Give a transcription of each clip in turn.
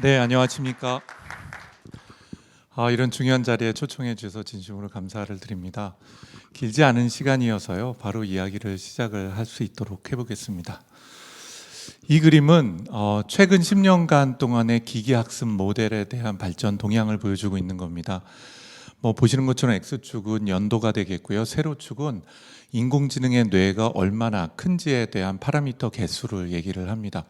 네, 안녕하십니까. 이런 중요한 자리에 초청해 주셔서 진심으로 감사를 드립니다. 길지 않은 시간이어서요. 바로 이야기를 시작을 할 수 있도록 해보겠습니다. 이 그림은 최근 10년간 동안의 기계학습 모델에 대한 발전 동향을 보여주고 있는 겁니다. 보시는 것처럼 X축은 연도가 되겠고요. 세로축은 인공지능의 뇌가 얼마나 큰지에 대한 파라미터 개수를 얘기를 합니다.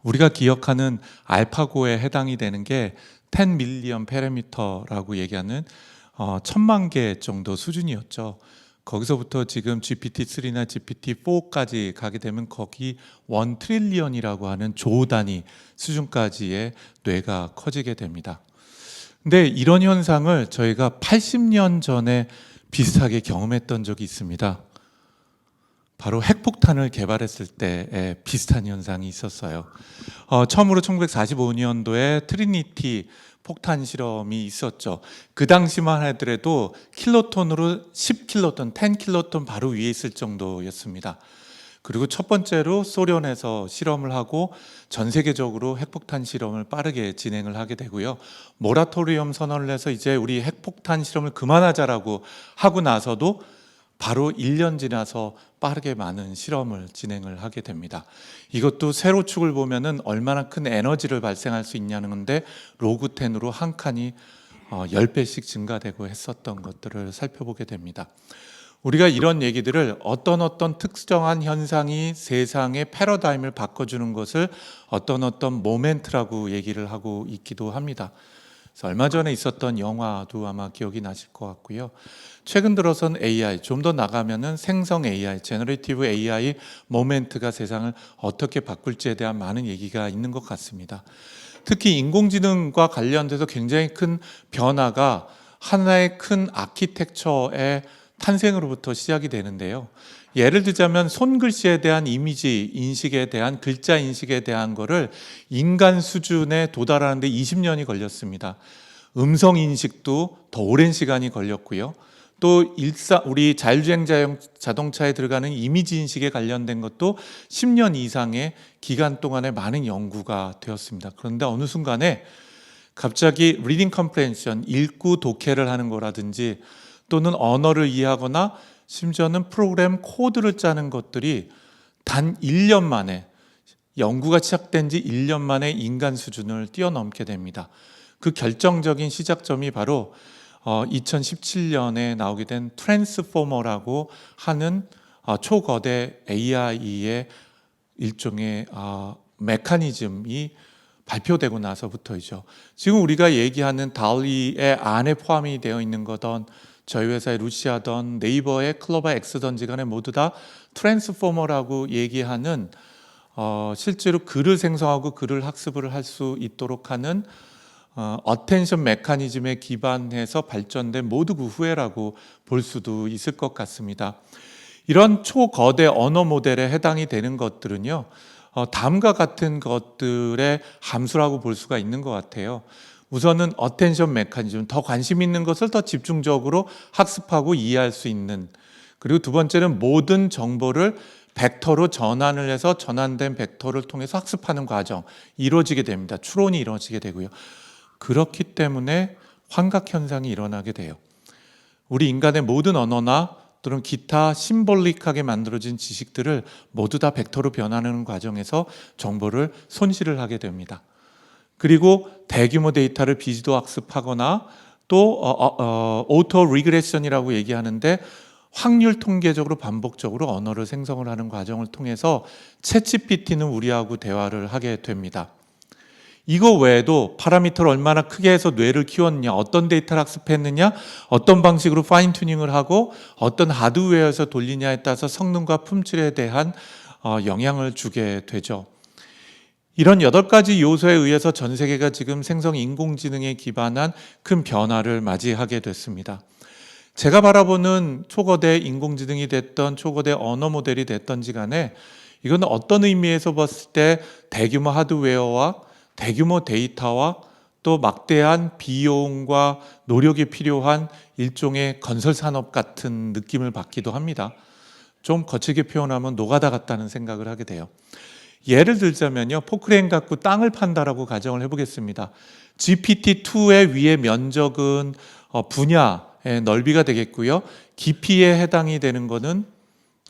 우리가 기억하는 알파고에 해당이 되는 게 10 밀리언 파라미터라고 얘기하는 1000만 개 정도 수준이었죠. 거기서부터 지금 GPT-3나 GPT-4까지 가게 되면 거기 1 트릴리언이라고 하는 조 단위 수준까지의 뇌가 커지게 됩니다. 근데 이런 현상을 저희가 80년 전에 비슷하게 경험했던 적이 있습니다. 바로 핵폭탄을 개발했을 때에 비슷한 현상이 있었어요. 처음으로 1945년도에 트리니티 폭탄 실험이 있었죠. 그 당시만 하더라도 킬로톤으로 10킬로톤, 10킬로톤 바로 위에 있을 정도였습니다. 그리고 첫 번째로 소련에서 실험을 하고 전 세계적으로 핵폭탄 실험을 빠르게 진행을 하게 되고요. 모라토리엄 선언을 해서 이제 우리 핵폭탄 실험을 그만하자라고 하고 나서도 바로 1년 지나서 빠르게 많은 실험을 진행을 하게 됩니다. 이것도 세로축을 보면은 얼마나 큰 에너지를 발생할 수 있냐는 건데 로그 10으로 한 칸이 10배씩 증가되고 했었던 것들을 살펴보게 됩니다. 우리가 이런 얘기들을 어떤 특정한 현상이 세상의 패러다임을 바꿔주는 것을 어떤 모멘트라고 얘기를 하고 있기도 합니다. 그래서 얼마 전에 있었던 영화도 아마 기억이 나실 것 같고요. 최근 들어선 AI, 좀 더 나가면은 생성 AI, 제너레이티브 AI 모멘트가 세상을 어떻게 바꿀지에 대한 많은 얘기가 있는 것 같습니다. 특히 인공지능과 관련돼서 굉장히 큰 변화가 하나의 큰 아키텍처의 탄생으로부터 시작이 되는데요. 예를 들자면 손글씨에 대한 이미지 인식에 대한 글자 인식에 대한 거를 인간 수준에 도달하는데 20년이 걸렸습니다. 음성 인식도 더 오랜 시간이 걸렸고요. 또 우리 자율주행 자동차에 들어가는 이미지 인식에 관련된 것도 10년 이상의 기간 동안에 많은 연구가 되었습니다. 그런데 어느 순간에 갑자기 리딩 컴프레hen션, 읽고 독해를 하는 거라든지 또는 언어를 이해하거나 심지어는 프로그램 코드를 짜는 것들이 단 1년 만에, 연구가 시작된 지 1년 만에 인간 수준을 뛰어넘게 됩니다. 그 결정적인 시작점이 바로 2017년에 나오게 된 트랜스포머라고 하는 초거대 AI의 일종의 메커니즘이 발표되고 나서부터이죠. 지금 우리가 얘기하는 달리의 안에 포함이 되어 있는 거던 저희 회사의 루시아던 네이버의 클로바 X든지 간에 모두 다 트랜스포머라고 얘기하는 실제로 글을 생성하고 글을 학습을 할 수 있도록 하는 어텐션 메커니즘에 기반해서 발전된 모두 그 후예라고 볼 수도 있을 것 같습니다. 이런 초거대 언어 모델에 해당이 되는 것들은요, 다음과 같은 것들의 함수라고 볼 수가 있는 것 같아요. 우선은 어텐션 메커니즘, 더 관심 있는 것을 더 집중적으로 학습하고 이해할 수 있는, 그리고 두 번째는 모든 정보를 벡터로 전환을 해서 전환된 벡터를 통해서 학습하는 과정 이루어지게 됩니다. 추론이 이루어지게 되고요. 그렇기 때문에 환각 현상이 일어나게 돼요. 우리 인간의 모든 언어나 또는 기타 심볼릭하게 만들어진 지식들을 모두 다 벡터로 변환하는 과정에서 정보를 손실을 하게 됩니다. 그리고 대규모 데이터를 비지도 학습하거나 또 오토 리그레션이라고 얘기하는데 확률 통계적으로 반복적으로 언어를 생성을 하는 과정을 통해서 챗GPT는 우리하고 대화를 하게 됩니다. 이거 외에도 파라미터를 얼마나 크게 해서 뇌를 키웠느냐, 어떤 데이터를 학습했느냐, 어떤 방식으로 파인 튜닝을 하고 어떤 하드웨어에서 돌리냐에 따라서 성능과 품질에 대한 영향을 주게 되죠. 이런 8가지 요소에 의해서 전 세계가 지금 생성 인공지능에 기반한 큰 변화를 맞이하게 됐습니다. 제가 바라보는 초거대 인공지능이 됐던 초거대 언어 모델이 됐던지 간에 이건 어떤 의미에서 봤을 때 대규모 하드웨어와 대규모 데이터와 또 막대한 비용과 노력이 필요한 일종의 건설 산업 같은 느낌을 받기도 합니다. 좀 거칠게 표현하면 노가다 같다는 생각을 하게 돼요. 예를 들자면요, 포크레인 갖고 땅을 판다라고 가정을 해보겠습니다. GPT-2의 위의 면적은 분야의 넓이가 되겠고요. 깊이에 해당이 되는 것은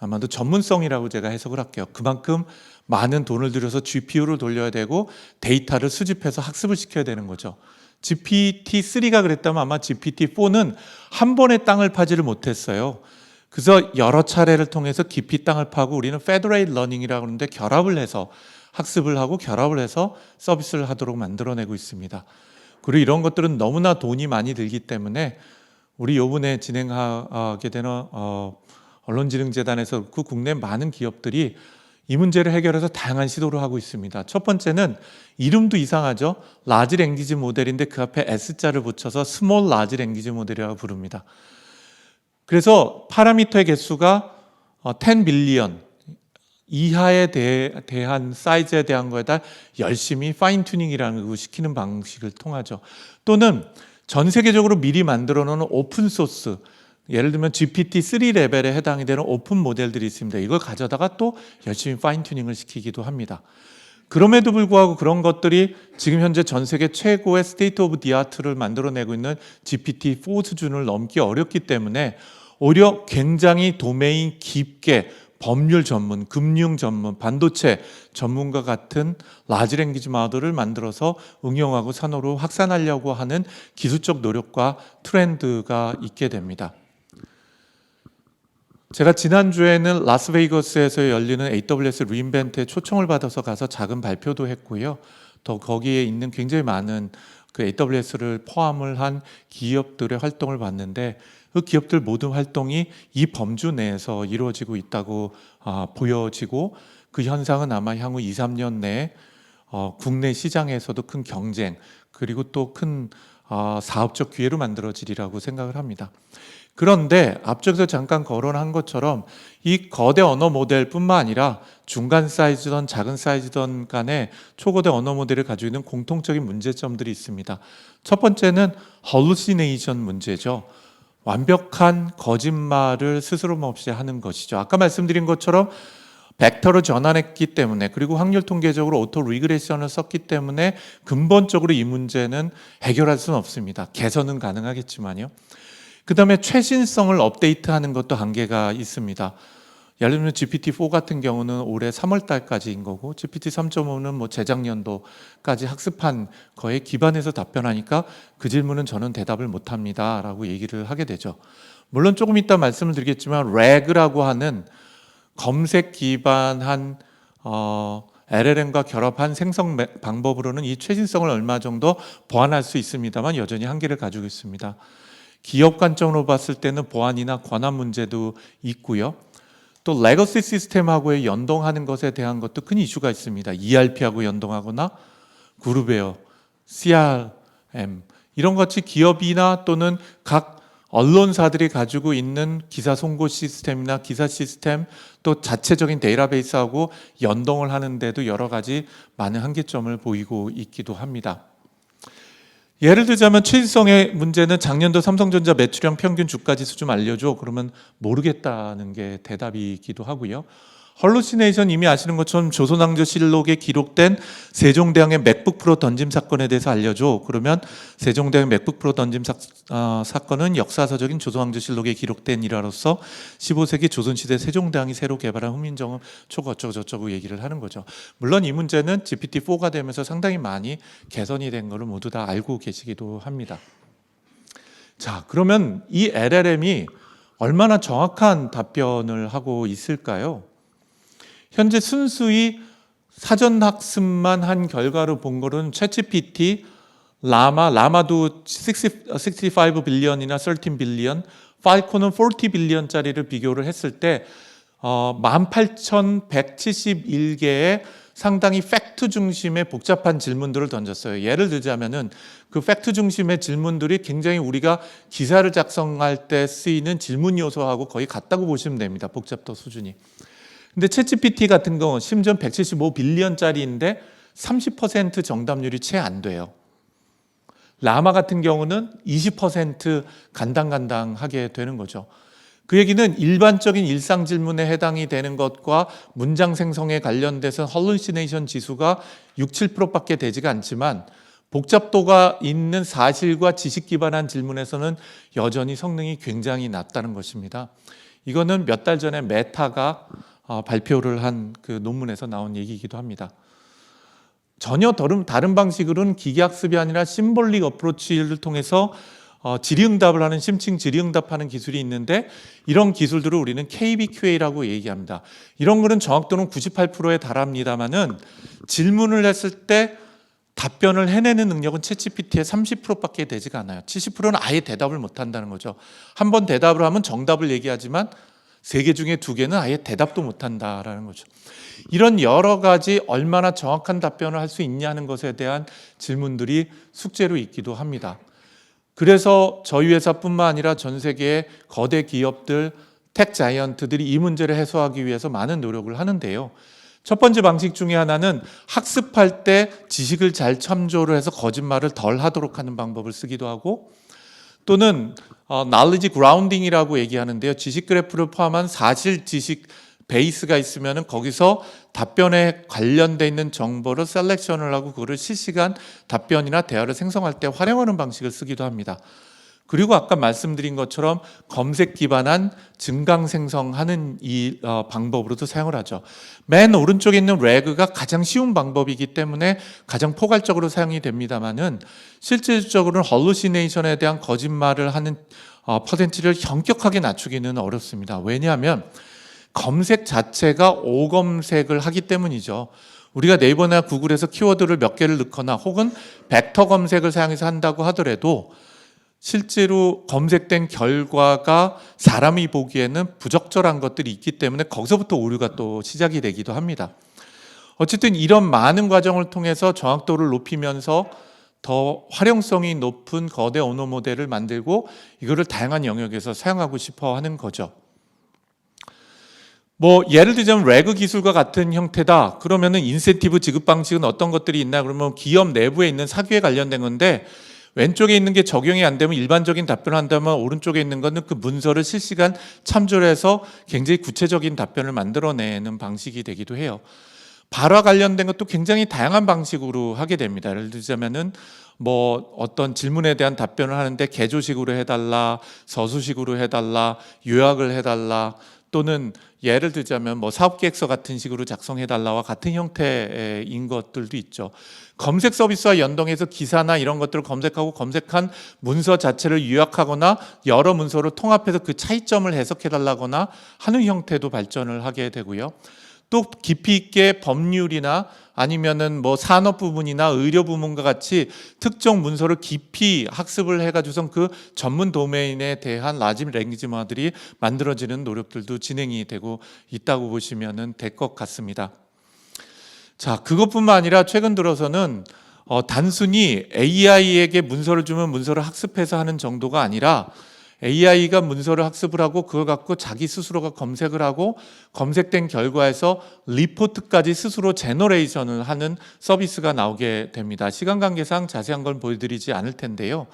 아마도 전문성이라고 제가 해석을 할게요. 그만큼 많은 돈을 들여서 GPU를 돌려야 되고 데이터를 수집해서 학습을 시켜야 되는 거죠. GPT-3가 그랬다면 아마 GPT-4는 한 번에 땅을 파지를 못했어요. 그래서 여러 차례를 통해서 깊이 땅을 파고 우리는 페더레이트 러닝이라고 하는데 결합을 해서 학습을 하고 결합을 해서 서비스를 하도록 만들어내고 있습니다. 그리고 이런 것들은 너무나 돈이 많이 들기 때문에 우리 요번에 진행하게 되는 언론지능재단에서 그 국내 많은 기업들이 이 문제를 해결해서 다양한 시도를 하고 있습니다. 첫 번째는 이름도 이상하죠. 라지 랭귀지 모델인데 그 앞에 S자를 붙여서 스몰 라지 랭귀지 모델이라고 부릅니다. 그래서 파라미터의 개수가 10 빌리언 이하에 대한 사이즈에 대한 거에다 열심히 파인 튜닝이라는 걸 시키는 방식을 통하죠. 또는 전 세계적으로 미리 만들어 놓은 오픈 소스, 예를 들면 GPT-3 레벨에 해당이 되는 오픈 모델들이 있습니다. 이걸 가져다가 또 열심히 파인 튜닝을 시키기도 합니다. 그럼에도 불구하고 그런 것들이 지금 현재 전 세계 최고의 스테이트 오브 디 아트를 만들어내고 있는 GPT-4 수준을 넘기 어렵기 때문에 오히려 굉장히 도메인 깊게 법률 전문, 금융 전문, 반도체 전문가 같은 라지 랭귀지 모델을 만들어서 응용하고 산업으로 확산하려고 하는 기술적 노력과 트렌드가 있게 됩니다. 제가 지난주에는 라스베이거스에서 열리는 AWS 리인벤트에 초청을 받아서 가서 작은 발표도 했고요. 또 거기에 있는 굉장히 많은 그 AWS를 포함을 한 기업들의 활동을 봤는데 그 기업들 모든 활동이 이 범주 내에서 이루어지고 있다고 보여지고 그 현상은 아마 향후 2, 3년 내에 국내 시장에서도 큰 경쟁 그리고 또 큰 사업적 기회로 만들어지리라고 생각을 합니다. 그런데 앞쪽에서 잠깐 거론한 것처럼 이 거대 언어 모델뿐만 아니라 중간 사이즈든 작은 사이즈든 간에 초거대 언어 모델을 가지고 있는 공통적인 문제점들이 있습니다. 첫 번째는 hallucination 문제죠. 완벽한 거짓말을 스스럼 없이 하는 것이죠. 아까 말씀드린 것처럼 벡터로 전환했기 때문에 그리고 확률 통계적으로 오토 리그레션을 썼기 때문에 근본적으로 이 문제는 해결할 수는 없습니다. 개선은 가능하겠지만요. 그 다음에 최신성을 업데이트하는 것도 한계가 있습니다. 예를 들면 GPT-4 같은 경우는 올해 3월 달까지인 거고 GPT 3.5는 뭐 재작년도까지 학습한 거에 기반해서 답변하니까 그 질문은 저는 대답을 못합니다 라고 얘기를 하게 되죠. 물론 조금 이따 말씀을 드리겠지만 RAG라고 하는 검색 기반한 LLM과 결합한 생성 방법으로는 이 최신성을 얼마 정도 보완할 수 있습니다만 여전히 한계를 가지고 있습니다. 기업 관점으로 봤을 때는 보안이나 권한 문제도 있고요. 또 레거시 시스템하고의 연동하는 것에 대한 것도 큰 이슈가 있습니다. ERP하고 연동하거나 그룹웨어, CRM 이런 것이 기업이나 또는 각 언론사들이 가지고 있는 기사 송고 시스템이나 기사 시스템 또 자체적인 데이터베이스하고 연동을 하는데도 여러 가지 많은 한계점을 보이고 있기도 합니다. 예를 들자면 최신성의 문제는 작년도 삼성전자 매출형 평균 주가지수 좀 알려줘. 그러면 모르겠다는 게 대답이기도 하고요. 헐루시네이션 이미 아시는 것처럼 조선왕조실록에 기록된 세종대왕의 맥북 프로 던짐 사건에 대해서 알려줘. 그러면 세종대왕의 맥북 프로 던짐 사건은 역사서적인 조선왕조실록에 기록된 일화로서 15세기 조선시대 세종대왕이 새로 개발한 훈민정음 초고 어쩌고저쩌고 얘기를 하는 거죠. 물론 이 문제는 GPT-4가 되면서 상당히 많이 개선이 된 것을 모두 다 알고 계시기도 합니다. 자, 그러면 이 LLM이 얼마나 정확한 답변을 하고 있을까요? 현재 순수히 사전 학습만 한 결과로 본 거는 챗GPT, 라마도 65 빌리언이나 13 빌리언, 팔콘은 40 빌리언짜리를 비교를 했을 때 18,171개의 상당히 팩트 중심의 복잡한 질문들을 던졌어요. 예를 들자면은 그 팩트 중심의 질문들이 굉장히 우리가 기사를 작성할 때 쓰이는 질문 요소하고 거의 같다고 보시면 됩니다. 복잡도 수준이. 근데 챗GPT 같은 경우 심지어 175 빌리언짜리인데 30% 정답률이 채 안 돼요. 라마 같은 경우는 20% 간당간당하게 되는 거죠. 그 얘기는 일반적인 일상 질문에 해당이 되는 것과 문장 생성에 관련돼서 hallucination 지수가 6, 7%밖에 되지가 않지만 복잡도가 있는 사실과 지식 기반한 질문에서는 여전히 성능이 굉장히 낮다는 것입니다. 이거는 몇 달 전에 메타가 발표를 한 그 논문에서 나온 얘기이기도 합니다. 전혀 다른 방식으로는 기계학습이 아니라 심볼릭 어프로치를 통해서 질의응답을 하는 심층 질의응답하는 기술이 있는데 이런 기술들을 우리는 KBQA라고 얘기합니다. 이런 거는 정확도는 98%에 달합니다만은 질문을 했을 때 답변을 해내는 능력은 챗GPT의 30%밖에 되지가 않아요. 70%는 아예 대답을 못한다는 거죠. 한 번 대답을 하면 정답을 얘기하지만 3개 중에 2개는 아예 대답도 못한다라는 거죠. 이런 여러 가지 얼마나 정확한 답변을 할 수 있냐는 것에 대한 질문들이 숙제로 있기도 합니다. 그래서 저희 회사뿐만 아니라 전 세계의 거대 기업들, 텍 자이언트들이 이 문제를 해소하기 위해서 많은 노력을 하는데요. 첫 번째 방식 중에 하나는 학습할 때 지식을 잘 참조를 해서 거짓말을 덜 하도록 하는 방법을 쓰기도 하고, 또는 knowledge grounding이라고 얘기하는데요. 지식 그래프를 포함한 사실 지식 베이스가 있으면 거기서 답변에 관련돼 있는 정보를 셀렉션을 하고 그거를 실시간 답변이나 대화를 생성할 때 활용하는 방식을 쓰기도 합니다. 그리고 아까 말씀드린 것처럼 검색 기반한 증강 생성하는 이 방법으로도 사용을 하죠. 맨 오른쪽에 있는 레그가 가장 쉬운 방법이기 때문에 가장 포괄적으로 사용이 됩니다만은 실질적으로는 hallucination에 대한 거짓말을 하는 퍼센티를 현격하게 낮추기는 어렵습니다. 왜냐하면 검색 자체가 오검색을 하기 때문이죠. 우리가 네이버나 구글에서 키워드를 몇 개를 넣거나 혹은 벡터 검색을 사용해서 한다고 하더라도 실제로 검색된 결과가 사람이 보기에는 부적절한 것들이 있기 때문에 거기서부터 오류가 또 시작이 되기도 합니다. 어쨌든 이런 많은 과정을 통해서 정확도를 높이면서 더 활용성이 높은 거대 언어 모델을 만들고 이거를 다양한 영역에서 사용하고 싶어 하는 거죠. 예를 들자면 레그 기술과 같은 형태다. 그러면은 인센티브 지급 방식은 어떤 것들이 있나? 그러면 기업 내부에 있는 사규에 관련된 건데 왼쪽에 있는 게 적용이 안 되면 일반적인 답변을 한다면 오른쪽에 있는 거는 그 문서를 실시간 참조를 해서 굉장히 구체적인 답변을 만들어내는 방식이 되기도 해요. 발화 관련된 것도 굉장히 다양한 방식으로 하게 됩니다. 예를 들자면은 어떤 질문에 대한 답변을 하는데 개조식으로 해달라, 서술식으로 해달라, 요약을 해달라, 또는 예를 들자면 사업계획서 같은 식으로 작성해달라와 같은 형태인 것들도 있죠. 검색 서비스와 연동해서 기사나 이런 것들을 검색하고 검색한 문서 자체를 요약하거나 여러 문서를 통합해서 그 차이점을 해석해달라거나 하는 형태도 발전을 하게 되고요. 또 깊이 있게 법률이나 아니면은 산업 부문이나 의료 부문과 같이 특정 문서를 깊이 학습을 해가지고선 그 전문 도메인에 대한 라지 랭귀지 모델이 만들어지는 노력들도 진행이 되고 있다고 보시면 될 것 같습니다. 자, 그것뿐만 아니라 최근 들어서는 단순히 AI에게 문서를 주면 문서를 학습해서 하는 정도가 아니라 AI가 문서를 학습을 하고 그걸 갖고 자기 스스로가 검색을 하고 검색된 결과에서 리포트까지 스스로 제너레이션을 하는 서비스가 나오게 됩니다. 시간 관계상 자세한 건 보여드리지 않을 텐데요.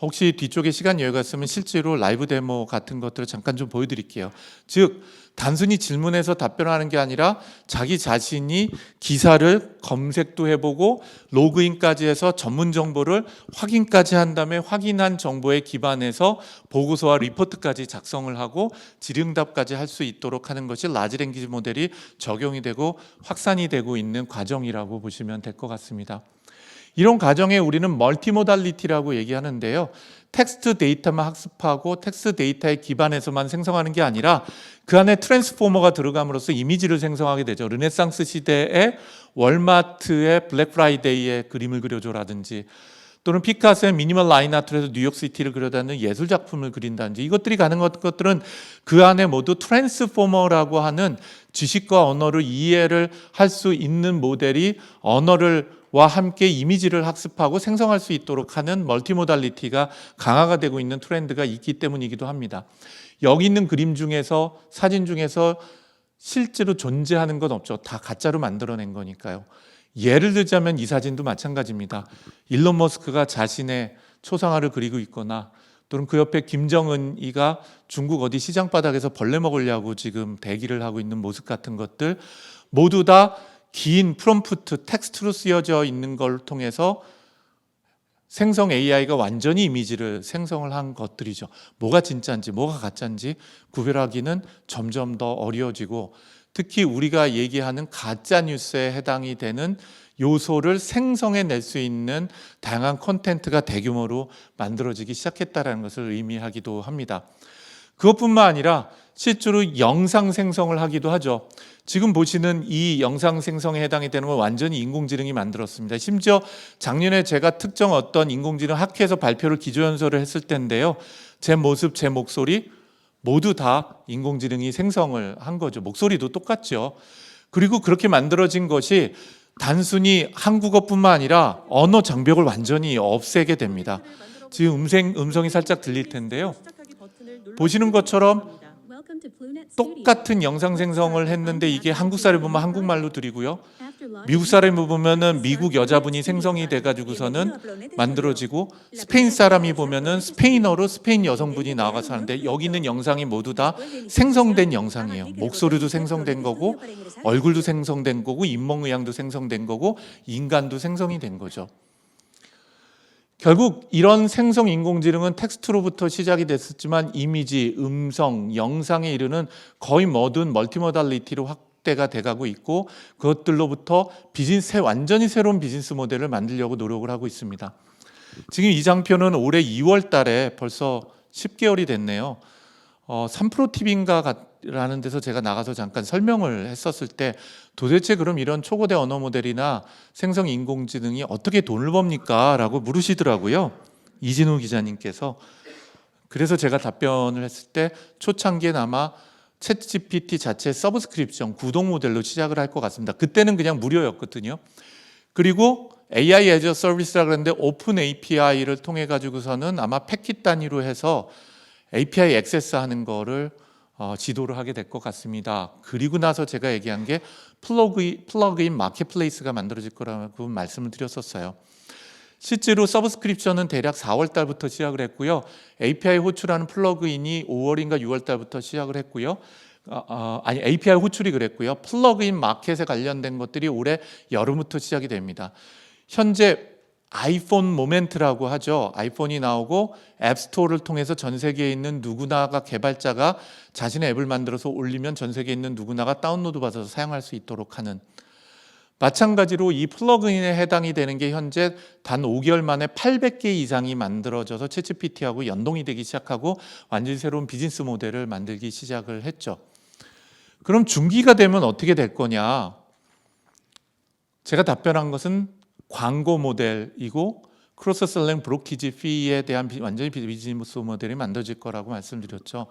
혹시 뒤쪽에 시간 여유가 있으면 실제로 라이브 데모 같은 것들을 잠깐 좀 보여드릴게요. 즉 단순히 질문해서 답변하는 게 아니라 자기 자신이 기사를 검색도 해보고 로그인까지 해서 전문 정보를 확인까지 한 다음에 확인한 정보에 기반해서 보고서와 리포트까지 작성을 하고 질의응답까지 할 수 있도록 하는 것이 라지 랭귀지 모델이 적용이 되고 확산이 되고 있는 과정이라고 보시면 될 것 같습니다. 이런 과정에 우리는 멀티모달리티라고 얘기하는데요. 텍스트 데이터만 학습하고 텍스트 데이터에 기반해서만 생성하는 게 아니라 그 안에 트랜스포머가 들어감으로써 이미지를 생성하게 되죠. 르네상스 시대의 월마트의 블랙 프라이데이의 그림을 그려줘라든지 또는 피카소의 미니멀 라인 아트에서 뉴욕시티를 그려다는 예술 작품을 그린다든지 이것들이 가능한 것들은 그 안에 모두 트랜스포머라고 하는 지식과 언어를 이해를 할 수 있는 모델이 언어와 함께 이미지를 학습하고 생성할 수 있도록 하는 멀티모달리티가 강화가 되고 있는 트렌드가 있기 때문이기도 합니다. 여기 있는 그림 중에서 사진 중에서 실제로 존재하는 건 없죠. 다 가짜로 만들어낸 거니까요. 예를 들자면 이 사진도 마찬가지입니다. 일론 머스크가 자신의 초상화를 그리고 있거나 또는 그 옆에 김정은이가 중국 어디 시장 바닥에서 벌레 먹으려고 지금 대기를 하고 있는 모습 같은 것들 모두 다 긴 프롬프트 텍스트로 쓰여져 있는 걸 통해서 생성 AI가 완전히 이미지를 생성을 한 것들이죠. 뭐가 진짜인지 뭐가 가짜인지 구별하기는 점점 더 어려워지고, 특히 우리가 얘기하는 가짜 뉴스에 해당이 되는 요소를 생성해낼 수 있는 다양한 콘텐츠가 대규모로 만들어지기 시작했다는 것을 의미하기도 합니다. 그것뿐만 아니라 실제로 영상 생성을 하기도 하죠. 지금 보시는 이 영상 생성에 해당이 되는 건 완전히 인공지능이 만들었습니다. 심지어 작년에 제가 특정 어떤 인공지능 학회에서 발표를 기조연설을 했을 텐데요. 제 모습, 제 목소리 모두 다 인공지능이 생성을 한 거죠. 목소리도 똑같죠. 그리고 그렇게 만들어진 것이 단순히 한국어뿐만 아니라 언어 장벽을 완전히 없애게 됩니다. 지금 음성이 살짝 들릴 텐데요. 보시는 것처럼 똑같은 영상 생성을 했는데 이게 한국 사람이 보면 한국말로 들리고요. 미국 사람이 보면은 미국 여자분이 생성이 돼가지고서는 만들어지고, 스페인 사람이 보면은 스페인어로 스페인 여성분이 나와서 하는데, 여기 있는 영상이 모두 다 생성된 영상이에요. 목소리도 생성된 거고, 얼굴도 생성된 거고, 인몽의향도 생성된 거고, 인간도 생성이 된 거죠. 결국 이런 생성 인공지능은 텍스트로부터 시작이 됐었지만 이미지, 음성, 영상에 이르는 거의 모든 멀티모달리티로 확대가 돼가고 있고, 그것들로부터 완전히 새로운 비즈니스 모델을 만들려고 노력을 하고 있습니다. 지금 이 장표는 올해 2월 달에 벌써 10개월이 됐네요. 3프로TV인가 라는 데서 제가 나가서 잠깐 설명을 했었을 때, 도대체 그럼 이런 초고대 언어 모델이나 생성 인공지능이 어떻게 돈을 법니까? 라고 물으시더라고요. 이진우 기자님께서. 그래서 제가 답변을 했을 때 초창기엔 아마 챗GPT 자체 서브스크립션 구독 모델로 시작을 할 것 같습니다. 그때는 그냥 무료였거든요. 그리고 AI as a Service라고 그랬는데 오픈 API를 통해 가지고서는 아마 패킷 단위로 해서 API 액세스하는 거를 지도를 하게 될 것 같습니다. 그리고 나서 제가 얘기한 게 플러그인 마켓플레이스가 만들어질 거라고 말씀을 드렸었어요. 실제로 서브스크립션은 대략 4월 달부터 시작을 했고요. API 호출하는 플러그인이 5월인가 6월 달부터 시작을 했고요. API 호출이 그랬고요. 플러그인 마켓에 관련된 것들이 올해 여름부터 시작이 됩니다. 현재 아이폰 모멘트라고 하죠. 아이폰이 나오고 앱스토어를 통해서 전 세계에 있는 누구나가 개발자가 자신의 앱을 만들어서 올리면 전 세계에 있는 누구나가 다운로드 받아서 사용할 수 있도록 하는, 마찬가지로 이 플러그인에 해당이 되는 게 현재 단 5개월 만에 800개 이상이 만들어져서 챗GPT하고 연동이 되기 시작하고 완전히 새로운 비즈니스 모델을 만들기 시작을 했죠. 그럼 중기가 되면 어떻게 될 거냐? 제가 답변한 것은 광고 모델이고 크로스 셀링 브로키지 피에 대한 완전히 비즈니스 모델이 만들어질 거라고 말씀드렸죠.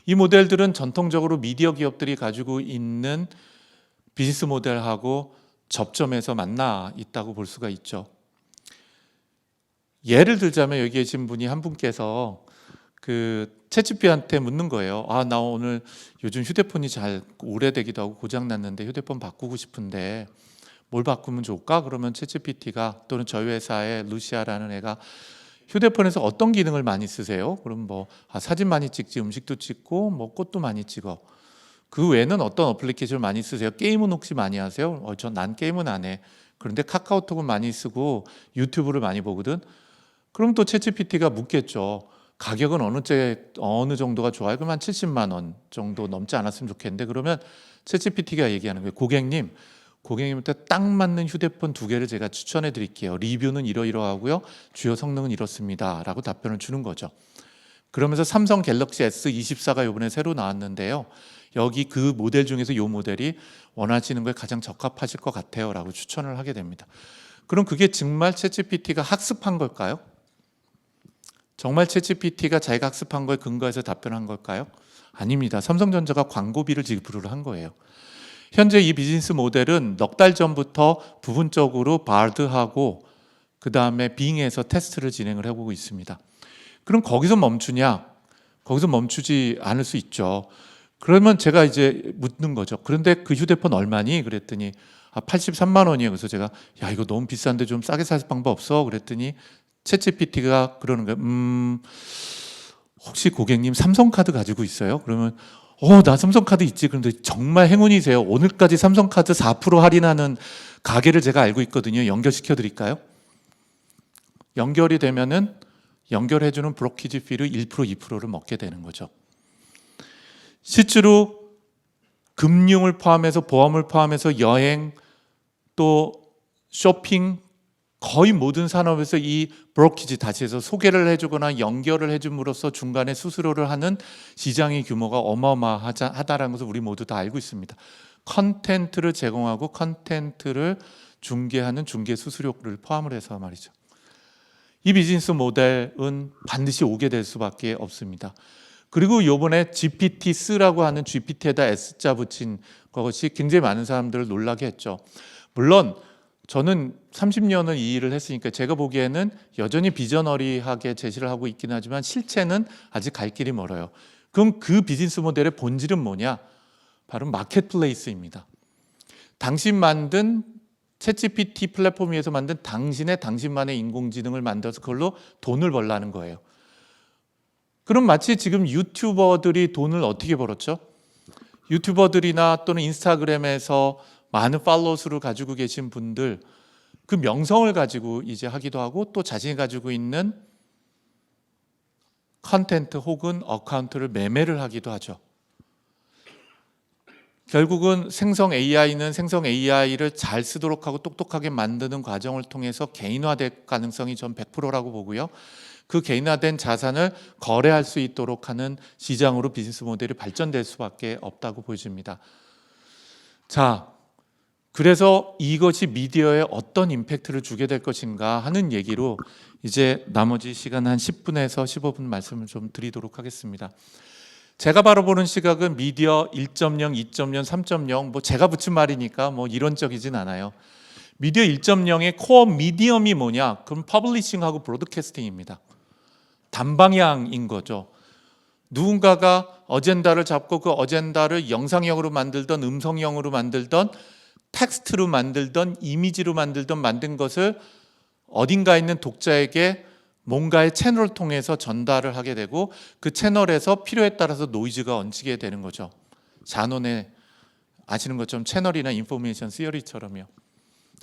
이 모델들은 전통적으로 미디어 기업들이 가지고 있는 비즈니스 모델하고 접점에서 만나 있다고 볼 수가 있죠. 예를 들자면 여기 계신 분이 한 분께서 그 챗GPT한테 묻는 거예요. 나 오늘 요즘 휴대폰이 잘 오래되기도 하고 고장 났는데 휴대폰 바꾸고 싶은데 뭘 바꾸면 좋을까? 그러면 챗GPT가, 또는 저희 회사의 루시아라는 애가 휴대폰에서 어떤 기능을 많이 쓰세요? 그럼 사진 많이 찍지, 음식도 찍고 꽃도 많이 찍어. 그 외에는 어떤 어플리케이션을 많이 쓰세요? 게임은 혹시 많이 하세요? 난 게임은 안 해. 그런데 카카오톡은 많이 쓰고 유튜브를 많이 보거든. 그럼 또 챗GPT가 묻겠죠. 가격은 어느 정도가 좋아요? 그럼 한 70만 원 정도 넘지 않았으면 좋겠는데, 그러면 챗GPT가 얘기하는 거예요. 고객님한테 딱 맞는 휴대폰 2개를 제가 추천해 드릴게요. 리뷰는 이러이러하고요. 주요 성능은 이렇습니다. 라고 답변을 주는 거죠. 그러면서 삼성 갤럭시 S24가 이번에 새로 나왔는데요. 여기 그 모델 중에서 이 모델이 원하시는 거에 가장 적합하실 것 같아요. 라고 추천을 하게 됩니다. 그럼 그게 정말 챗GPT가 학습한 걸까요? 정말 챗GPT가 자기가 학습한 거에 근거해서 답변한 걸까요? 아닙니다. 삼성전자가 광고비를 지불을 한 거예요. 현재 이 비즈니스 모델은 넉 달 전부터 부분적으로 바드하고 그 다음에 빙에서 테스트를 진행을 해보고 있습니다. 그럼 거기서 멈추냐? 거기서 멈추지 않을 수 있죠. 그러면 제가 이제 묻는 거죠. 그런데 그 휴대폰 얼마니? 그랬더니 83만 원이에요. 그래서 제가 이거 너무 비싼데 좀 싸게 살 방법 없어? 그랬더니 챗GPT가 그러는 거예요. 혹시 고객님 삼성카드 가지고 있어요? 그러면 나 삼성카드 있지. 그런데 정말 행운이세요. 오늘까지 삼성카드 4% 할인하는 가게를 제가 알고 있거든요. 연결시켜 드릴까요? 연결이 되면은 연결해주는 브로키지 피를 1%, 2%를 먹게 되는 거죠. 실제로 금융을 포함해서 보험을 포함해서 여행 또 쇼핑 거의 모든 산업에서 이 브로키지 다시 해서 소개를 해주거나 연결을 해줌으로써 중간에 수수료를 하는 시장의 규모가 어마어마하다라는 것을 우리 모두 다 알고 있습니다. 컨텐츠를 제공하고 컨텐츠를 중개하는 중개 수수료를 포함을 해서 말이죠. 이 비즈니스 모델은 반드시 오게 될 수밖에 없습니다. 그리고 요번에 GPT-4라고 하는 GPT에다 S자 붙인 것이 굉장히 많은 사람들을 놀라게 했죠. 물론 저는 30년을 이 일을 했으니까 제가 보기에는 여전히 비저너리하게 제시를 하고 있긴 하지만 실체는 아직 갈 길이 멀어요. 그럼 그 비즈니스 모델의 본질은 뭐냐? 바로 마켓플레이스입니다. 당신 만든 챗GPT 플랫폼 위에서 만든 당신만의 인공지능을 만들어서 그걸로 돈을 벌라는 거예요. 그럼 마치 지금 유튜버들이 돈을 어떻게 벌었죠? 유튜버들이나 또는 인스타그램에서 많은 팔로워 수를 가지고 계신 분들 그 명성을 가지고 이제 하기도 하고 또 자신이 가지고 있는 컨텐트 혹은 어카운트를 매매를 하기도 하죠. 결국은 생성 AI는 생성 AI를 잘 쓰도록 하고 똑똑하게 만드는 과정을 통해서 개인화될 가능성이 전 100%라고 보고요. 그 개인화된 자산을 거래할 수 있도록 하는 시장으로 비즈니스 모델이 발전될 수밖에 없다고 보여집니다. 자, 그래서 이것이 미디어에 어떤 임팩트를 주게 될 것인가 하는 얘기로 이제 나머지 시간 한 10분에서 15분 말씀을 좀 드리도록 하겠습니다. 제가 바라보는 시각은 미디어 1.0, 2.0, 3.0 뭐 제가 붙인 말이니까 뭐 이론적이진 않아요. 미디어 1.0의 코어 미디엄이 뭐냐? 그럼 퍼블리싱하고 브로드캐스팅입니다. 단방향인 거죠. 누군가가 어젠다를 잡고 그 어젠다를 영상형으로 만들던 음성형으로 만들던 텍스트로 만들던 이미지로 만들던 만든 것을 어딘가에 있는 독자에게 뭔가의 채널을 통해서 전달을 하게 되고 그 채널에서 필요에 따라서 노이즈가 얹히게 되는 거죠. 잔원에 아시는 것처럼 채널이나 인포메이션 시어리처럼요.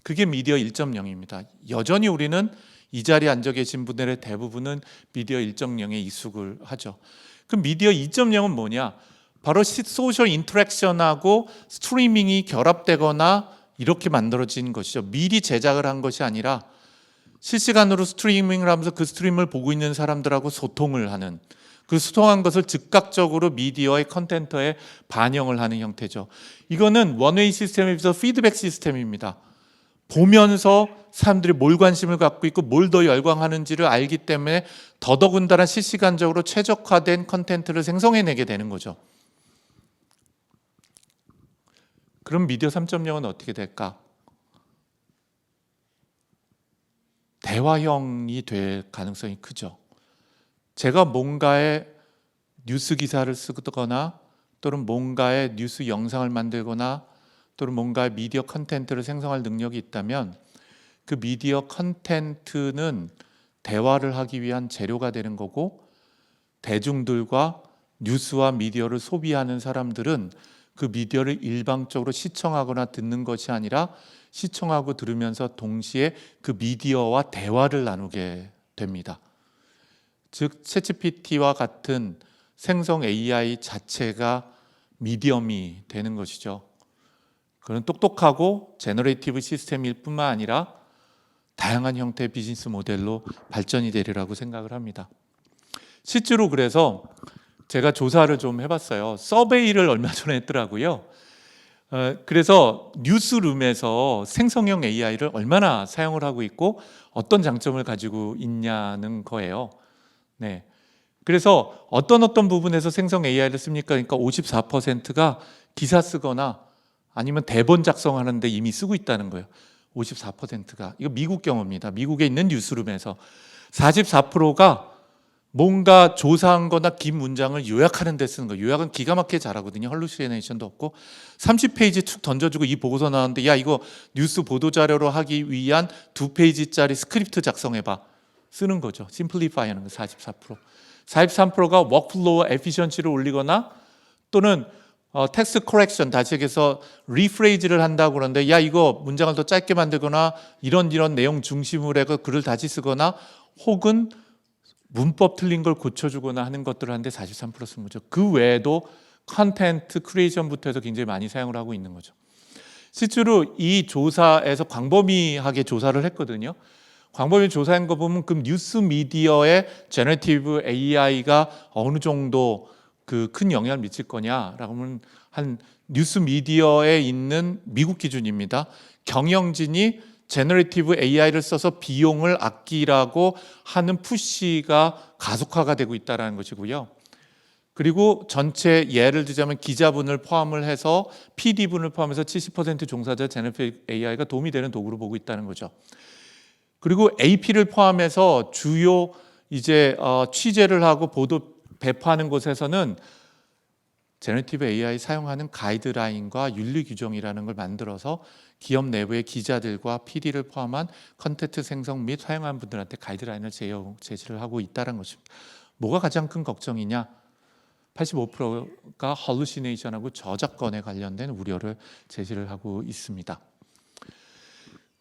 그게 미디어 1.0입니다. 여전히 우리는 이 자리에 앉아 계신 분들의 대부분은 미디어 1.0에 익숙을 하죠. 그 미디어 2.0은 뭐냐? 바로 소셜 인터랙션하고 스트리밍이 결합되거나 이렇게 만들어진 것이죠. 미리 제작을 한 것이 아니라 실시간으로 스트리밍을 하면서 그 스트림을 보고 있는 사람들하고 소통을 하는 그 소통한 것을 즉각적으로 미디어의 컨텐츠에 반영을 하는 형태죠. 이거는 원웨이 시스템에서 피드백 시스템입니다. 보면서 사람들이 뭘 관심을 갖고 있고 뭘 더 열광하는지를 알기 때문에 더더군다나 실시간적으로 최적화된 컨텐츠를 생성해내게 되는 거죠. 그럼 미디어 3.0은 어떻게 될까? 대화형이 될 가능성이 크죠. 제가 뭔가의 뉴스 기사를 쓰거나 또는 뭔가의 뉴스 영상을 만들거나 또는 뭔가의 미디어 컨텐츠를 생성할 능력이 있다면 그 미디어 컨텐츠는 대화를 하기 위한 재료가 되는 거고 대중들과 뉴스와 미디어를 소비하는 사람들은 그 미디어를 일방적으로 시청하거나 듣는 것이 아니라 시청하고 들으면서 동시에 그 미디어와 대화를 나누게 됩니다. 즉 챗GPT와 같은 생성 AI 자체가 미디엄이 되는 것이죠. 그런 똑똑하고 제너레이티브 시스템일 뿐만 아니라 다양한 형태의 비즈니스 모델로 발전이 되리라고 생각을 합니다. 실제로 그래서 제가 조사를 좀 해봤어요. 서베이를 얼마 전에 했더라고요. 그래서 뉴스룸에서 생성형 AI를 얼마나 사용을 하고 있고 어떤 장점을 가지고 있냐는 거예요. 네. 그래서 어떤 부분에서 생성 AI를 씁니까? 그러니까 54%가 기사 쓰거나 아니면 대본 작성하는데 이미 쓰고 있다는 거예요. 54%가. 이거 미국 경우입니다. 미국에 있는 뉴스룸에서 44%가 뭔가 조사한 거나 긴 문장을 요약하는 데 쓰는 거예요. 요약은 기가 막히게 잘하거든요. 헐루시네이션도 없고 30페이지 툭 던져주고 이 보고서 나왔는데 야 이거 뉴스 보도자료로 하기 위한 2페이지짜리 스크립트 작성해봐. 쓰는 거죠. 심플리파이 하는 거 44%. 43%가 워크플로우 에피션시를 올리거나 또는 텍스트 커렉션, 다시 얘기해서 리프레이즈를 한다고 그러는데 야 이거 문장을 더 짧게 만들거나 이런 내용 중심으로 해서 글을 다시 쓰거나 혹은 문법 틀린 걸 고쳐주거나 하는 것들을 하는데 43% 쓴 거죠. 그 외에도 컨텐트 크리에이션부터 해서 굉장히 많이 사용을 하고 있는 거죠. 실제로 이 조사에서 광범위하게 조사를 했거든요. 광범위 조사한 거 보면 그 뉴스 미디어에 제너레이티브 AI가 어느 정도 그 큰 영향을 미칠 거냐라고 하면 한 뉴스 미디어에 있는 미국 기준입니다. 경영진이 제너레이티브 AI를 써서 비용을 아끼라고 하는 푸시가 가속화가 되고 있다는 것이고요. 그리고 전체 예를 들자면 기자분을 포함을 해서 PD분을 포함해서 70% 종사자 제너레이티브 AI가 도움이 되는 도구로 보고 있다는 거죠. 그리고 AP를 포함해서 주요 이제 취재를 하고 보도 배포하는 곳에서는 제너레이티브 AI 사용하는 가이드라인과 윤리 규정이라는 걸 만들어서 기업 내부의 기자들과 PD를 포함한 컨텐츠 생성 및 사용하는 분들한테 가이드라인을 제시를 하고 있다는 것입니다. 뭐가 가장 큰 걱정이냐? 85%가 hallucination하고 저작권에 관련된 우려를 제시를 하고 있습니다.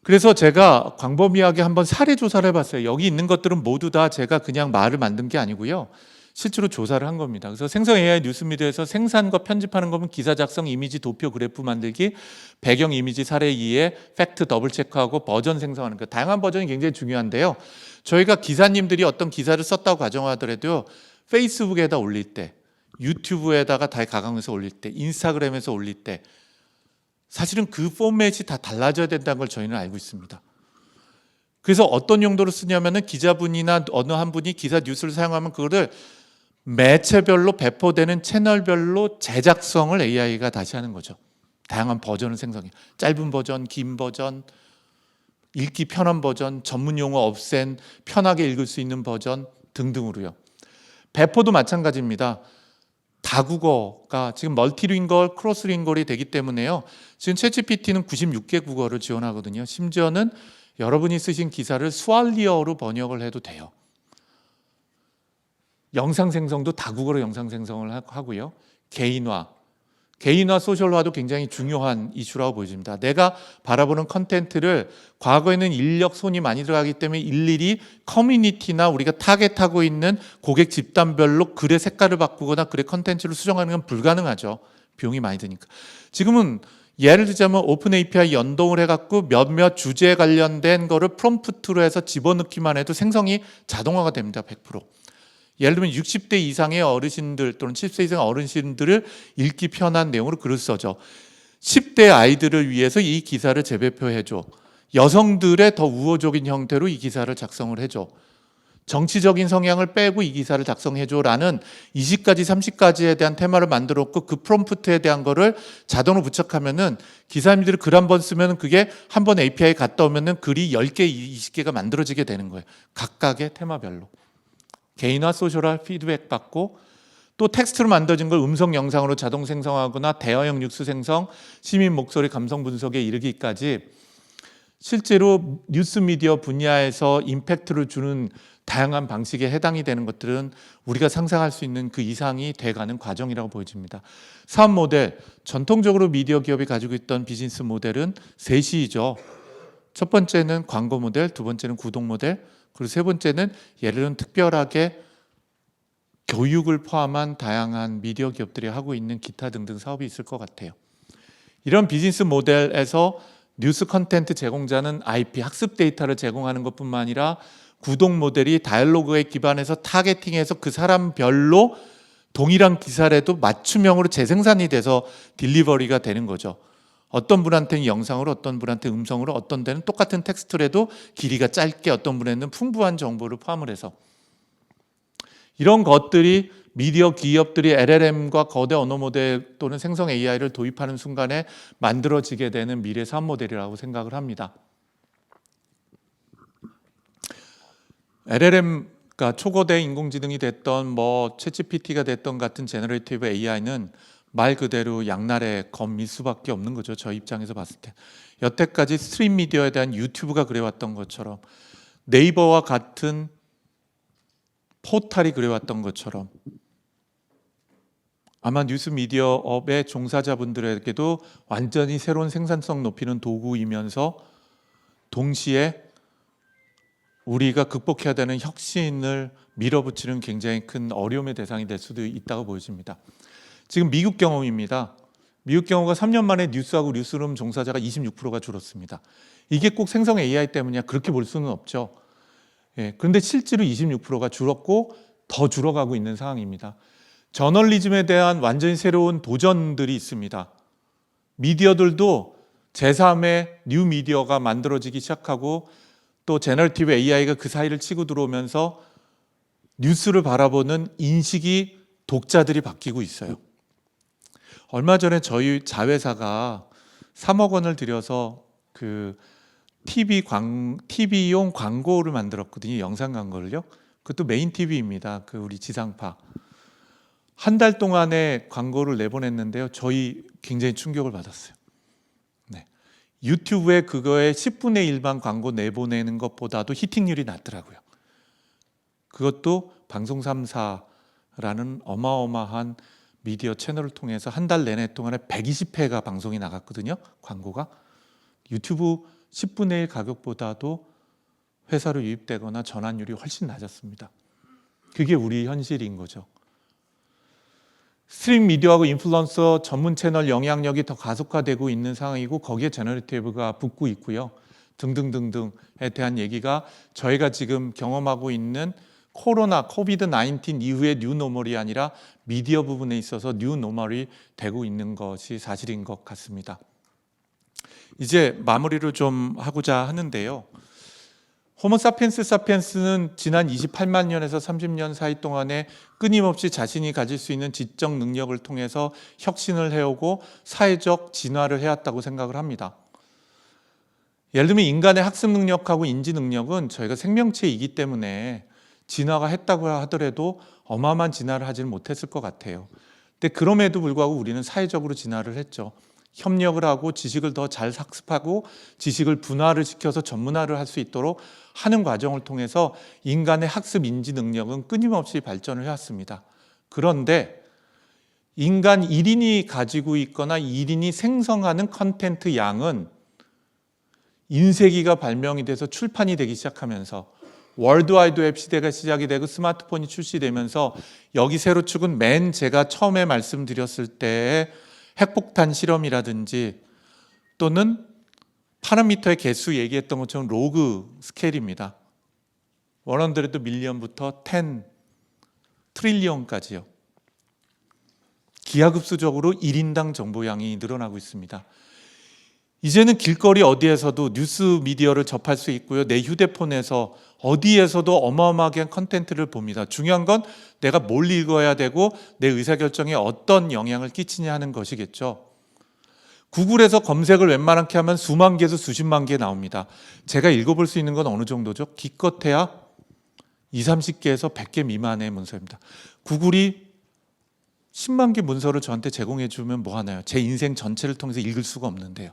그래서 제가 광범위하게 한번 사례 조사를 해봤어요. 여기 있는 것들은 모두 다 제가 그냥 말을 만든 게 아니고요. 실제로 조사를 한 겁니다. 그래서 생성 AI 뉴스미디어에서 생산과 편집하는 거면 기사 작성, 이미지, 도표, 그래프 만들기, 배경 이미지, 사례 이해, 팩트 더블 체크하고 버전 생성하는 거. 다양한 버전이 굉장히 중요한데요. 저희가 기사님들이 어떤 기사를 썼다고 가정하더라도 페이스북에다 올릴 때, 유튜브에다가 다 가강해서 올릴 때, 인스타그램에서 올릴 때 사실은 그 포맷이 다 달라져야 된다는 걸 저희는 알고 있습니다. 그래서 어떤 용도로 쓰냐면은 기자분이나 어느 한 분이 기사 뉴스를 사용하면 그거를 매체별로 배포되는 채널별로 제작성을 AI가 다시 하는 거죠. 다양한 버전을 생성해. 짧은 버전, 긴 버전, 읽기 편한 버전, 전문 용어 없앤 편하게 읽을 수 있는 버전 등등으로요. 배포도 마찬가지입니다. 다국어가 지금 멀티링걸, 크로스링걸이 되기 때문에요. 지금 챗GPT는 96개 국어를 지원하거든요. 심지어는 여러분이 쓰신 기사를 스왈리어로 번역을 해도 돼요. 영상 생성도 다국어로 영상 생성을 하고요. 개인화 소셜화도 굉장히 중요한 이슈라고 보여집니다. 내가 바라보는 컨텐츠를 과거에는 인력, 손이 많이 들어가기 때문에 일일이 커뮤니티나 우리가 타겟하고 있는 고객 집단별로 글의 색깔을 바꾸거나 글의 컨텐츠를 수정하는 건 불가능하죠. 비용이 많이 드니까. 지금은 예를 들자면 오픈 API 연동을 해갖고 몇몇 주제에 관련된 거를 프롬프트로 해서 집어넣기만 해도 생성이 자동화가 됩니다. 100%. 예를 들면 60대 이상의 어르신들 또는 70세 이상의 어르신들을 읽기 편한 내용으로 글을 써줘. 10대 아이들을 위해서 이 기사를 재배포해줘. 여성들의 더 우호적인 형태로 이 기사를 작성을 해줘. 정치적인 성향을 빼고 이 기사를 작성해줘라는 20가지, 30가지에 대한 테마를 만들었고 그 프롬프트에 대한 거를 자동으로 부착하면은 기사님들이 글 한 번 쓰면 그게 한 번 API에 갔다 오면은 글이 10개, 20개가 만들어지게 되는 거예요. 각각의 테마별로. 개인화, 소셜화 피드백 받고 또 텍스트로 만들어진 걸 음성 영상으로 자동 생성하거나 대화형 뉴스 생성, 시민 목소리 감성 분석에 이르기까지 실제로 뉴스 미디어 분야에서 임팩트를 주는 다양한 방식에 해당이 되는 것들은 우리가 상상할 수 있는 그 이상이 돼가는 과정이라고 보여집니다. 사업 모델, 전통적으로 미디어 기업이 가지고 있던 비즈니스 모델은 셋이죠. 첫 번째는 광고 모델, 두 번째는 구독 모델, 그리고 세 번째는 예를 들면 특별하게 교육을 포함한 다양한 미디어 기업들이 하고 있는 기타 등등 사업이 있을 것 같아요. 이런 비즈니스 모델에서 뉴스 컨텐트 제공자는 IP, 학습 데이터를 제공하는 것뿐만 아니라 구독 모델이 다이얼로그에 기반해서 타겟팅해서 그 사람별로 동일한 기사라도 맞춤형으로 재생산이 돼서 딜리버리가 되는 거죠. 어떤 분한테는 영상으로, 어떤 분한테 음성으로, 어떤 데는 똑같은 텍스트라도 길이가 짧게, 어떤 분에는 풍부한 정보를 포함을 해서 이런 것들이 미디어 기업들이 LLM과 거대 언어 모델 또는 생성 AI를 도입하는 순간에 만들어지게 되는 미래 사업 모델이라고 생각을 합니다. LLM가 초거대 인공지능이 됐던 뭐 챗GPT가 됐던 같은 제너레이티브 AI는 말 그대로 양날의 검일 수밖에 없는 거죠. 저 입장에서 봤을 때. 여태까지 스트림 미디어에 대한 유튜브가 그래왔던 것처럼 네이버와 같은 포탈이 그래왔던 것처럼 아마 뉴스 미디어업의 종사자분들에게도 완전히 새로운 생산성 높이는 도구이면서 동시에 우리가 극복해야 되는 혁신을 밀어붙이는 굉장히 큰 어려움의 대상이 될 수도 있다고 보여집니다. 지금 미국 경험입니다. 미국 경우가 3년 만에 뉴스하고 뉴스룸 종사자가 26%가 줄었습니다. 이게 꼭 생성 AI 때문이냐 그렇게 볼 수는 없죠. 그런데 실제로 26%가 줄었고 더 줄어가고 있는 상황입니다. 저널리즘에 대한 완전히 새로운 도전들이 있습니다. 미디어들도 제3의 뉴 미디어가 만들어지기 시작하고 또 제너러티브 AI가 그 사이를 치고 들어오면서 뉴스를 바라보는 인식이 독자들이 바뀌고 있어요. 얼마 전에 저희 자회사가 3억 원을 들여서 그 TV용 광고를 만들었거든요. 영상 광고를요. 그것도 메인 TV입니다. 그 우리 지상파. 한 달 동안의 광고를 내보냈는데요. 저희 굉장히 충격을 받았어요. 네. 유튜브에 그거의 10분의 1만 광고 내보내는 것보다도 히팅률이 낮더라고요. 그것도 방송 3사라는 어마어마한 미디어 채널을 통해서 한 달 내내 동안에 120회가 방송이 나갔거든요. 광고가. 유튜브 10분의 1 가격보다도 회사로 유입되거나 전환율이 훨씬 낮았습니다. 그게 우리 현실인 거죠. 스트림 미디어하고 인플루언서 전문 채널 영향력이 더 가속화되고 있는 상황이고 거기에 제너레이티브가 붙고 있고요. 등등등등에 대한 얘기가 저희가 지금 경험하고 있는 코로나, 코비드-19 이후의 뉴노멀이 아니라 미디어 부분에 있어서 뉴노멀이 되고 있는 것이 사실인 것 같습니다. 이제 마무리를 좀 하고자 하는데요. 호모사피엔스는 지난 28만 년에서 30년 사이 동안에 끊임없이 자신이 가질 수 있는 지적 능력을 통해서 혁신을 해오고 사회적 진화를 해왔다고 생각을 합니다. 예를 들면 인간의 학습 능력하고 인지 능력은 저희가 생명체이기 때문에 진화가 했다고 하더라도 어마어마한 진화를 하지는 못했을 것 같아요. 근데 그럼에도 불구하고 우리는 사회적으로 진화를 했죠. 협력을 하고 지식을 더 잘 학습하고 지식을 분화를 시켜서 전문화를 할 수 있도록 하는 과정을 통해서 인간의 학습 인지 능력은 끊임없이 발전을 해왔습니다. 그런데 인간 1인이 가지고 있거나 1인이 생성하는 컨텐트 양은 인쇄기가 발명이 돼서 출판이 되기 시작하면서 월드와이드웹 시대가 시작이 되고 스마트폰이 출시되면서 여기 세로 축은 맨 제가 처음에 말씀드렸을 때의 핵폭탄 실험이라든지 또는 파라미터의 개수 얘기했던 것처럼 로그 스케일입니다. 100 밀리언부터 10 트릴리언까지요. 기하급수적으로 1인당 정보량이 늘어나고 있습니다. 이제는 길거리 어디에서도 뉴스 미디어를 접할 수 있고요. 내 휴대폰에서 어디에서도 어마어마하게 컨텐츠를 봅니다. 중요한 건 내가 뭘 읽어야 되고 내 의사결정에 어떤 영향을 끼치냐 하는 것이겠죠. 구글에서 검색을 웬만하게 하면 수만 개에서 수십만 개 나옵니다. 제가 읽어볼 수 있는 건 어느 정도죠? 기껏해야 20, 30개에서 100개 미만의 문서입니다. 구글이 10만 개 문서를 저한테 제공해 주면 뭐 하나요? 제 인생 전체를 통해서 읽을 수가 없는데요.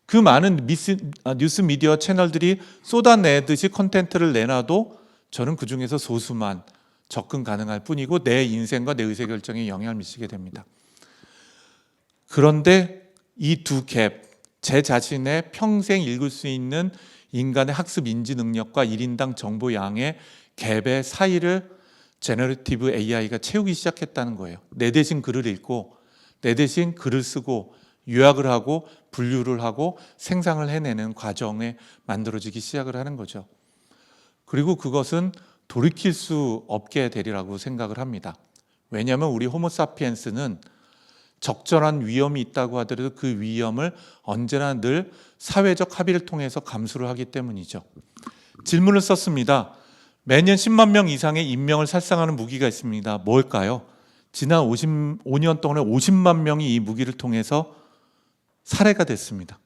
그 많은 뉴스 미디어 채널들이 쏟아내듯이 콘텐츠를 내놔도 저는 그 중에서 소수만 접근 가능할 뿐이고 내 인생과 내 의사결정에 영향을 미치게 됩니다. 그런데 이 두 갭, 제 자신의 평생 읽을 수 있는 인간의 학습 인지 능력과 1인당 정보 양의 갭의 사이를 제너레이티브 AI가 채우기 시작했다는 거예요. 내 대신 글을 읽고 내 대신 글을 쓰고 요약을 하고 분류를 하고 생산을 해내는 과정에 만들어지기 시작을 하는 거죠. 그리고 그것은 돌이킬 수 없게 되리라고 생각을 합니다. 왜냐하면 우리 호모사피엔스는 적절한 위험이 있다고 하더라도 그 위험을 언제나 늘 사회적 합의를 통해서 감수를 하기 때문이죠. 질문을 썼습니다. 매년 10만 명 이상의 인명을 살상하는 무기가 있습니다. 뭘까요? 지난 5년 동안에 50만 명이 이 무기를 통해서 살해가 됐습니다.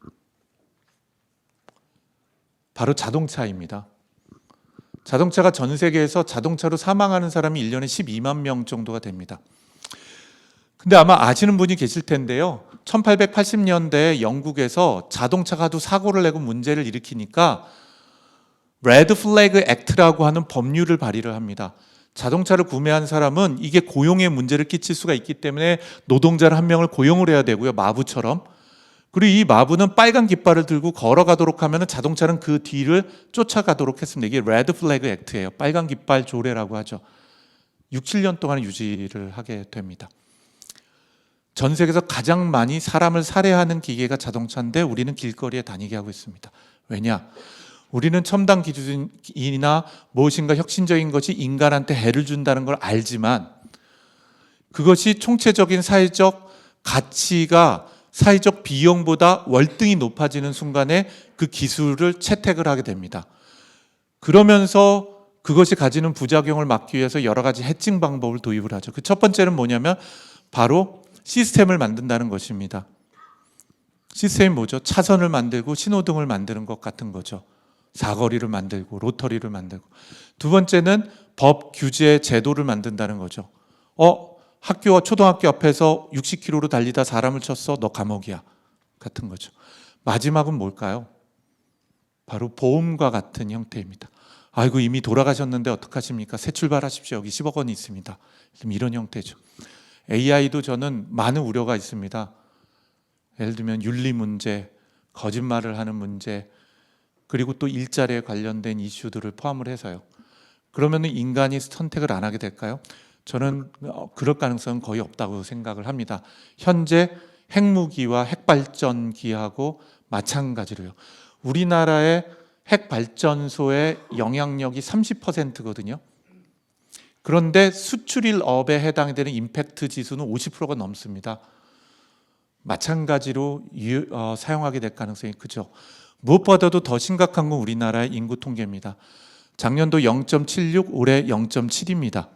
바로 자동차입니다. 자동차가 전 세계에서 자동차로 사망하는 사람이 1년에 12만 명 정도가 됩니다. 근데 아마 아시는 분이 계실 텐데요. 1880년대 영국에서 자동차가 하도 사고를 내고 문제를 일으키니까 레드 플래그 액트라고 하는 법률을 발의를 합니다. 자동차를 구매한 사람은 이게 고용에 문제를 끼칠 수가 있기 때문에 노동자를 한 명을 고용을 해야 되고요. 마부처럼. 그리고 이 마부는 빨간 깃발을 들고 걸어가도록 하면 자동차는 그 뒤를 쫓아가도록 했습니다. 이게 레드 플래그 액트예요. 빨간 깃발 조례라고 하죠. 6, 7년 동안 유지를 하게 됩니다. 전 세계에서 가장 많이 사람을 살해하는 기계가 자동차인데 우리는 길거리에 다니게 하고 있습니다. 왜냐? 우리는 첨단 기술이나 무엇인가 혁신적인 것이 인간한테 해를 준다는 걸 알지만 그것이 총체적인 사회적 가치가 사회적 비용보다 월등히 높아지는 순간에 그 기술을 채택을 하게 됩니다. 그러면서 그것이 가지는 부작용을 막기 위해서 여러 가지 해칭 방법을 도입을 하죠. 그 첫 번째는 뭐냐면 바로 시스템을 만든다는 것입니다. 시스템이 뭐죠? 차선을 만들고 신호등을 만드는 것 같은 거죠. 사거리를 만들고 로터리를 만들고. 두 번째는 법, 규제, 제도를 만든다는 거죠. 학교와 초등학교 앞에서 60km로 달리다 사람을 쳤어. 너 감옥이야. 같은 거죠. 마지막은 뭘까요? 바로 보험과 같은 형태입니다. 아이고 이미 돌아가셨는데 어떡하십니까? 새 출발하십시오. 여기 10억 원이 있습니다. 이런 형태죠. AI도 저는 많은 우려가 있습니다. 예를 들면 윤리 문제, 거짓말을 하는 문제, 그리고 또 일자리에 관련된 이슈들을 포함을 해서요. 그러면 인간이 선택을 안 하게 될까요? 저는 그럴 가능성은 거의 없다고 생각을 합니다. 현재 핵무기와 핵발전기하고 마찬가지로요. 우리나라의 핵발전소의 영향력이 30%거든요. 그런데 수출일업에 해당이 되는 임팩트 지수는 50%가 넘습니다. 마찬가지로 사용하게 될 가능성이 크죠. 무엇보다도 더 심각한 건 우리나라의 인구 통계입니다. 작년도 0.76, 올해 0.7입니다.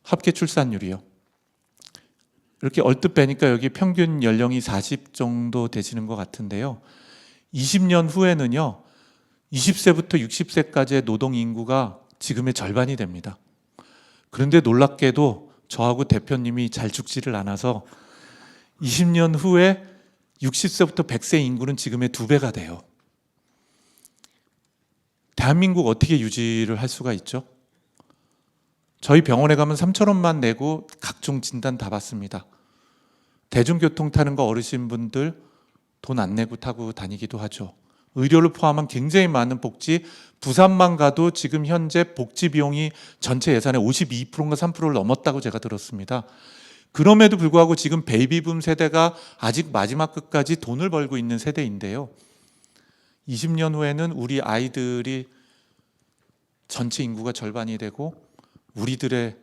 합계 출산율이요. 이렇게 얼뜻 빼니까 여기 평균 연령이 40 정도 되시는 것 같은데요. 20년 후에는요, 20세부터 60세까지의 노동 인구가 지금의 절반이 됩니다. 그런데 놀랍게도 저하고 대표님이 잘 죽지를 않아서 20년 후에 60세부터 100세 인구는 지금의 2배가 돼요. 대한민국 어떻게 유지를 할 수가 있죠? 저희 병원에 가면 3,000원만 내고 각종 진단 다 받습니다. 대중교통 타는 거 어르신분들 돈 안 내고 타고 다니기도 하죠. 의료를 포함한 굉장히 많은 복지, 부산만 가도 지금 현재 복지 비용이 전체 예산의 52%인가 3%를 넘었다고 제가 들었습니다. 그럼에도 불구하고 지금 베이비붐 세대가 아직 마지막 끝까지 돈을 벌고 있는 세대인데요. 20년 후에는 우리 아이들이 전체 인구가 절반이 되고 우리들의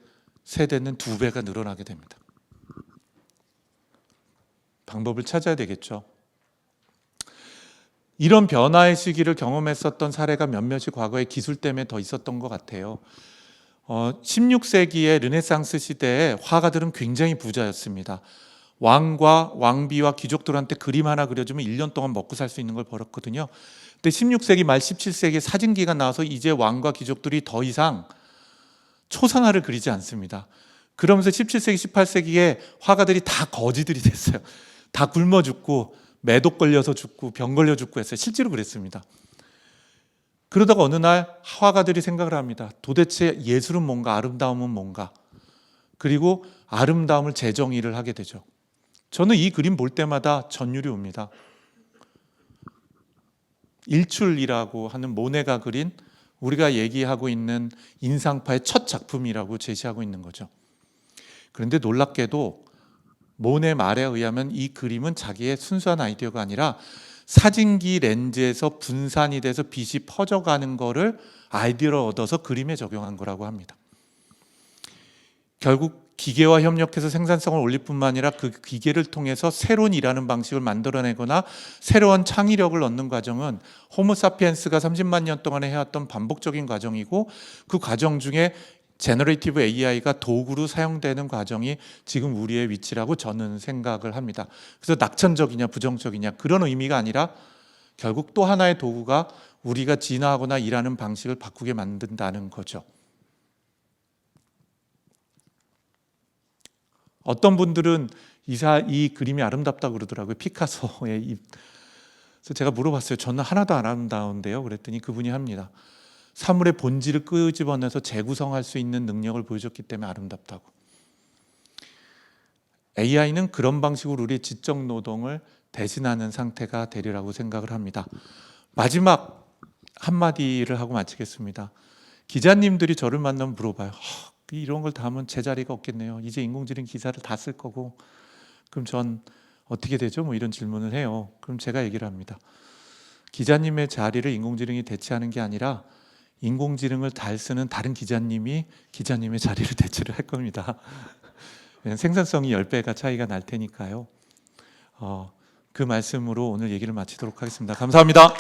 세대는 2배가 늘어나게 됩니다. 방법을 찾아야 되겠죠. 이런 변화의 시기를 경험했었던 사례가 몇몇이 과거에 기술 때문에 더 있었던 것 같아요. 16세기의 르네상스 시대에 화가들은 굉장히 부자였습니다. 왕과 왕비와 귀족들한테 그림 하나 그려주면 1년 동안 먹고 살 수 있는 걸 벌었거든요. 근데 16세기 말 17세기에 사진기가 나와서 이제 왕과 귀족들이 더 이상 초상화를 그리지 않습니다. 그러면서 17세기, 18세기에 화가들이 다 거지들이 됐어요. 다 굶어 죽고 매독 걸려서 죽고 병 걸려 죽고 했어요. 실제로 그랬습니다. 그러다가 어느 날 화가들이 생각을 합니다. 도대체 예술은 뭔가, 아름다움은 뭔가. 그리고 아름다움을 재정의를 하게 되죠. 저는 이 그림 볼 때마다 전율이 옵니다. 일출이라고 하는 모네가 그린 우리가 얘기하고 있는 인상파의 첫 작품이라고 제시하고 있는 거죠. 그런데 놀랍게도 모네 말에 의하면 이 그림은 자기의 순수한 아이디어가 아니라 사진기 렌즈에서 분산이 돼서 빛이 퍼져가는 거를 아이디어로 얻어서 그림에 적용한 거라고 합니다. 결국 기계와 협력해서 생산성을 올릴 뿐만 아니라 그 기계를 통해서 새로운 일하는 방식을 만들어내거나 새로운 창의력을 얻는 과정은 호모사피엔스가 30만 년 동안에 해왔던 반복적인 과정이고 그 과정 중에 제너레이티브 AI가 도구로 사용되는 과정이 지금 우리의 위치라고 저는 생각을 합니다. 그래서 낙천적이냐 부정적이냐 그런 의미가 아니라 결국 또 하나의 도구가 우리가 진화하거나 일하는 방식을 바꾸게 만든다는 거죠. 어떤 분들은 이 그림이 아름답다고 그러더라고요. 피카소의 입. 그래서 제가 물어봤어요. 저는 하나도 안 아름다운데요. 그랬더니 그분이 합니다. 사물의 본질을 끄집어내서 재구성할 수 있는 능력을 보여줬기 때문에 아름답다고. AI는 그런 방식으로 우리의 지적 노동을 대신하는 상태가 되리라고 생각을 합니다. 마지막 한마디를 하고 마치겠습니다. 기자님들이 저를 만나면 물어봐요. 이런 걸 다 하면 제 자리가 없겠네요. 이제 인공지능 기사를 다 쓸 거고 그럼 전 어떻게 되죠? 뭐 이런 질문을 해요. 그럼 제가 얘기를 합니다. 기자님의 자리를 인공지능이 대체하는 게 아니라 인공지능을 잘 쓰는 다른 기자님이 기자님의 자리를 대체를 할 겁니다. 생산성이 10배가 차이가 날 테니까요. 그 말씀으로 오늘 얘기를 마치도록 하겠습니다. 감사합니다.